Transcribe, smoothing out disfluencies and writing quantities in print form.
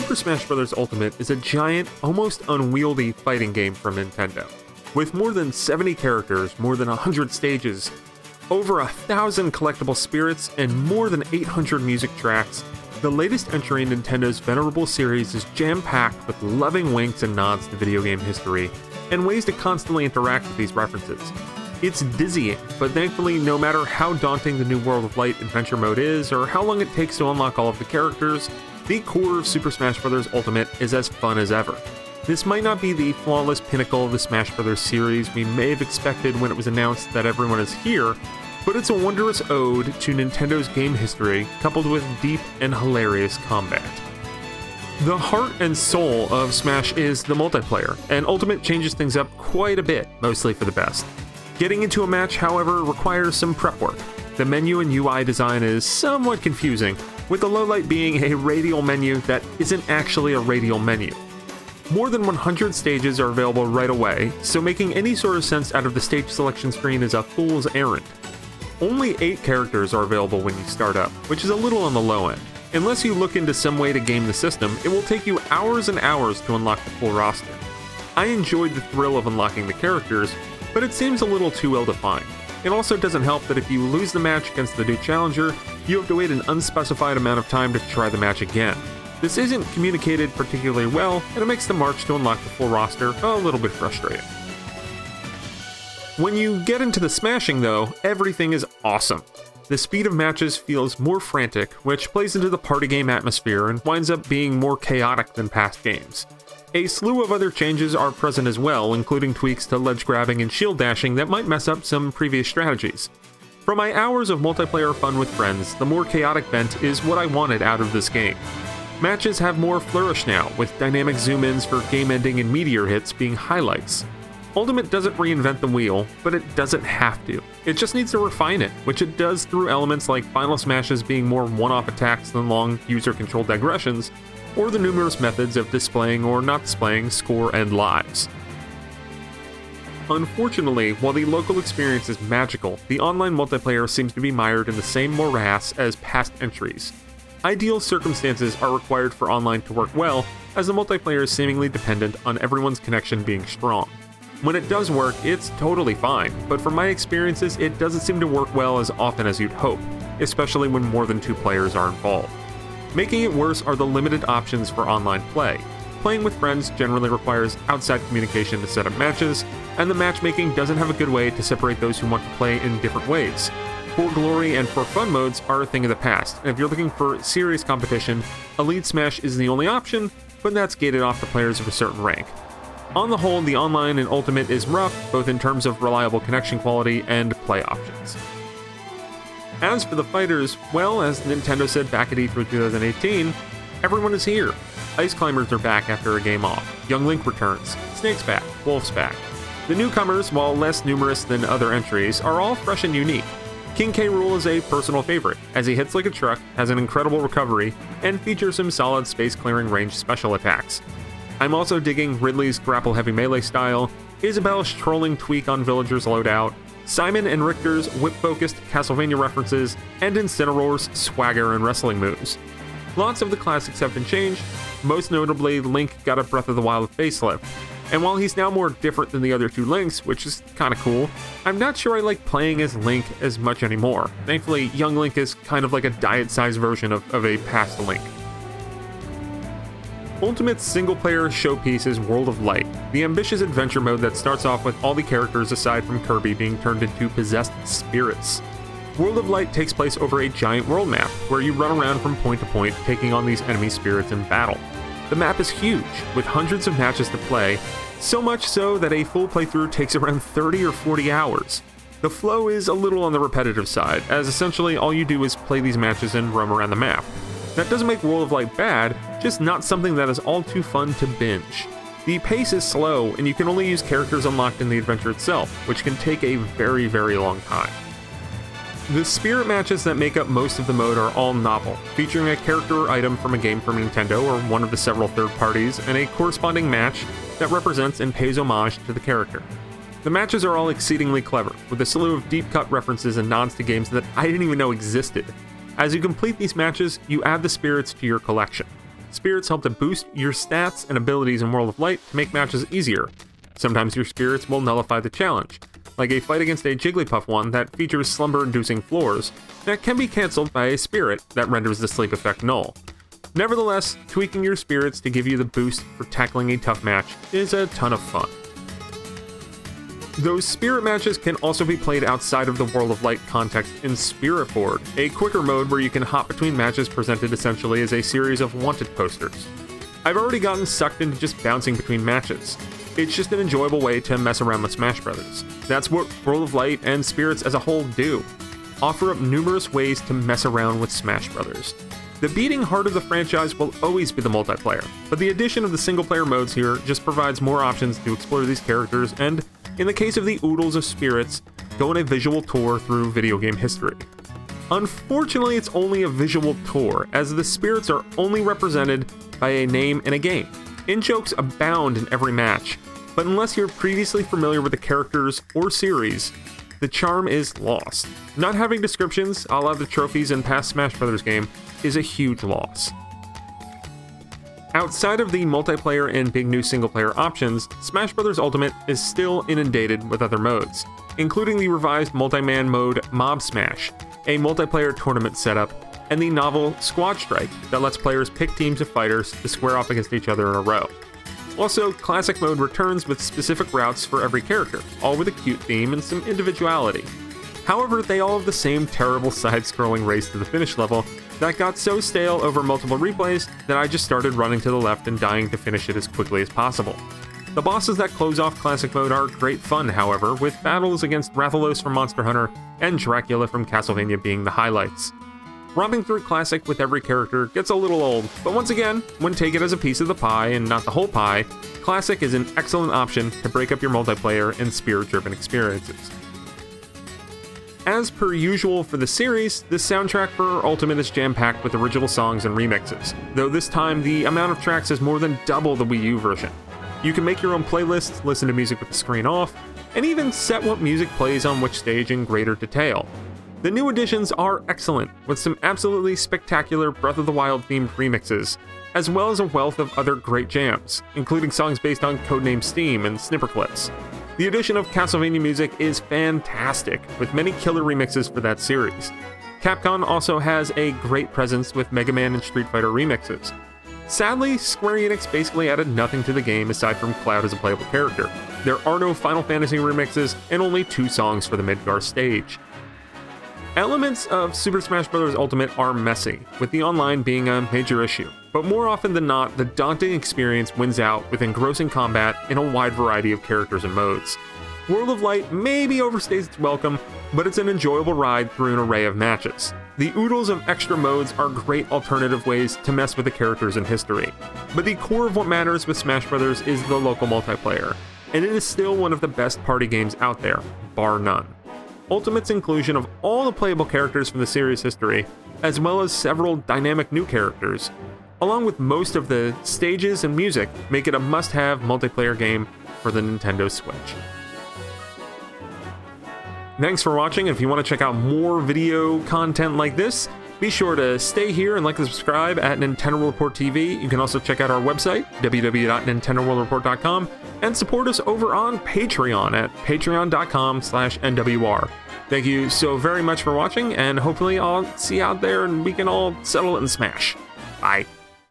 Super Smash Bros. Ultimate is a giant, almost unwieldy fighting game from Nintendo. With more than 70 characters, more than 100 stages, over 1,000 collectible spirits, and more than 800 music tracks, the latest entry in Nintendo's venerable series is jam-packed with loving winks and nods to video game history, and ways to constantly interact with these references. It's dizzying, but thankfully, no matter how daunting the new World of Light adventure mode is, or how long it takes to unlock all of the characters, the core of Super Smash Bros. Ultimate is as fun as ever. This might not be the flawless pinnacle of the Smash Bros. Series we may have expected when it was announced that everyone is here, but it's a wondrous ode to Nintendo's game history, coupled with deep and hilarious combat. The heart and soul of Smash is the multiplayer, and Ultimate changes things up quite a bit, mostly for the best. Getting into a match, however, requires some prep work. The menu and UI design is somewhat confusing, with the lowlight being a radial menu that isn't actually a radial menu. More than 100 stages are available right away, so making any sort of sense out of the stage selection screen is a fool's errand. Only 8 characters are available when you start up, which is a little on the low end. Unless you look into some way to game the system, it will take you hours and hours to unlock the full roster. I enjoyed the thrill of unlocking the characters, but it seems a little too well defined. It also doesn't help that if you lose the match against the new challenger, you have to wait an unspecified amount of time to try the match again. This isn't communicated particularly well, and it makes the march to unlock the full roster a little bit frustrating. When you get into the smashing though, everything is awesome. The speed of matches feels more frantic, which plays into the party game atmosphere and winds up being more chaotic than past games. A slew of other changes are present as well, including tweaks to ledge grabbing and shield dashing that might mess up some previous strategies. For my hours of multiplayer fun with friends, the more chaotic bent is what I wanted out of this game. Matches have more flourish now, with dynamic zoom-ins for game-ending and meteor hits being highlights. Ultimate doesn't reinvent the wheel, but it doesn't have to. It just needs to refine it, which it does through elements like final smashes being more one-off attacks than long user-controlled digressions, or the numerous methods of displaying or not displaying score and lives. Unfortunately, while the local experience is magical, the online multiplayer seems to be mired in the same morass as past entries. Ideal circumstances are required for online to work well, as the multiplayer is seemingly dependent on everyone's connection being strong. When it does work, it's totally fine, but from my experiences, it doesn't seem to work well as often as you'd hope, especially when more than 2 players are involved. Making it worse are the limited options for online play. Playing with friends generally requires outside communication to set up matches, and the matchmaking doesn't have a good way to separate those who want to play in different ways. For Glory and For Fun modes are a thing of the past, and if you're looking for serious competition, Elite Smash is the only option, but that's gated off to players of a certain rank. On the whole, the online and Ultimate is rough, both in terms of reliable connection quality and play options. As for the fighters, well, as Nintendo said back at E3 2018, everyone is here. Ice Climbers are back after a game off, Young Link returns, Snake's back, Wolf's back. The newcomers, while less numerous than other entries, are all fresh and unique. King K. Rool is a personal favorite, as he hits like a truck, has an incredible recovery, and features some solid space-clearing range special attacks. I'm also digging Ridley's grapple-heavy melee style, Isabel's trolling tweak on villagers' loadout, Simon and Richter's whip-focused Castlevania references, and Incineroar's swagger and wrestling moves. Lots of the classics have been changed, most notably Link got a Breath of the Wild facelift, and while he's now more different than the other 2 Links, which is kinda cool, I'm not sure I like playing as Link as much anymore. Thankfully, Young Link is kind of like a diet-sized version of a past Link. Ultimate's single-player showpiece is World of Light, the ambitious adventure mode that starts off with all the characters aside from Kirby being turned into possessed spirits. World of Light takes place over a giant world map, where you run around from point to point taking on these enemy spirits in battle. The map is huge, with hundreds of matches to play, so much so that a full playthrough takes around 30 or 40 hours. The flow is a little on the repetitive side, as essentially all you do is play these matches and roam around the map. That doesn't make World of Light bad, just not something that is all too fun to binge. The pace is slow, and you can only use characters unlocked in the adventure itself, which can take a very, very long time. The spirit matches that make up most of the mode are all novel, featuring a character or item from a game from Nintendo or one of the several third parties, and a corresponding match that represents and pays homage to the character. The matches are all exceedingly clever, with a slew of deep-cut references and nods to games that I didn't even know existed. As you complete these matches, you add the spirits to your collection. spirits help to boost your stats and abilities in World of Light to make matches easier. Sometimes your spirits will nullify the challenge, like a fight against a Jigglypuff one that features slumber-inducing floors that can be cancelled by a spirit that renders the sleep effect null. Nevertheless, tweaking your spirits to give you the boost for tackling a tough match is a ton of fun. Those spirit matches can also be played outside of the World of Light context in Spirit Board, a quicker mode where you can hop between matches presented essentially as a series of wanted posters. I've already gotten sucked into just bouncing between matches. It's just an enjoyable way to mess around with Smash Brothers. That's what World of Light and Spirits as a whole do. Offer up numerous ways to mess around with Smash Brothers. The beating heart of the franchise will always be the multiplayer, but the addition of the single-player modes here just provides more options to explore these characters and, in the case of the Oodles of Spirits, go on a visual tour through video game history. Unfortunately, it's only a visual tour, as the spirits are only represented by a name and a game. In-jokes abound in every match, but unless you're previously familiar with the characters or series, the charm is lost. Not having descriptions, a la the trophies in past Smash Bros. Game, is a huge loss. Outside of the multiplayer and big new single-player options, Smash Bros. Ultimate is still inundated with other modes, including the revised multi-man mode Mob Smash, a multiplayer tournament setup, and the novel Squad Strike that lets players pick teams of fighters to square off against each other in a row. Also, Classic Mode returns with specific routes for every character, all with a cute theme and some individuality. However, they all have the same terrible side-scrolling race to the finish level that got so stale over multiple replays that I just started running to the left and dying to finish it as quickly as possible. The bosses that close off Classic Mode are great fun, however, with battles against Rathalos from Monster Hunter and Dracula from Castlevania being the highlights. Romping through Classic with every character gets a little old, but once again, when taken as a piece of the pie and not the whole pie, Classic is an excellent option to break up your multiplayer and spirit-driven experiences. As per usual for the series, the soundtrack for Ultimate is jam-packed with original songs and remixes, though this time the amount of tracks is more than double the Wii U version. You can make your own playlists, listen to music with the screen off, and even set what music plays on which stage in greater detail. The new additions are excellent, with some absolutely spectacular Breath of the Wild themed remixes, as well as a wealth of other great jams, including songs based on Codename Steam and Snipper Clips. The addition of Castlevania music is fantastic, with many killer remixes for that series. Capcom also has a great presence with Mega Man and Street Fighter remixes. Sadly, Square Enix basically added nothing to the game aside from Cloud as a playable character. There are no Final Fantasy remixes, and only 2 songs for the Midgar stage. Elements of Super Smash Bros. Ultimate are messy, with the online being a major issue, but more often than not, the daunting experience wins out with engrossing combat in a wide variety of characters and modes. World of Light maybe overstays its welcome, but it's an enjoyable ride through an array of matches. The oodles of extra modes are great alternative ways to mess with the characters in history, but the core of what matters with Smash Bros. Is the local multiplayer, and it is still one of the best party games out there, bar none. Ultimate's inclusion of all the playable characters from the series' history, as well as several dynamic new characters, along with most of the stages and music, make it a must-have multiplayer game for the Nintendo Switch. Thanks for watching, and if you want to check out more video content like this, be sure to stay here and like and subscribe at Nintendo World Report TV. You can also check out our website, www.nintendoworldreport.com, and support us over on Patreon at patreon.com/NWR. Thank you so very much for watching, and hopefully I'll see you out there and we can all settle it and smash. Bye.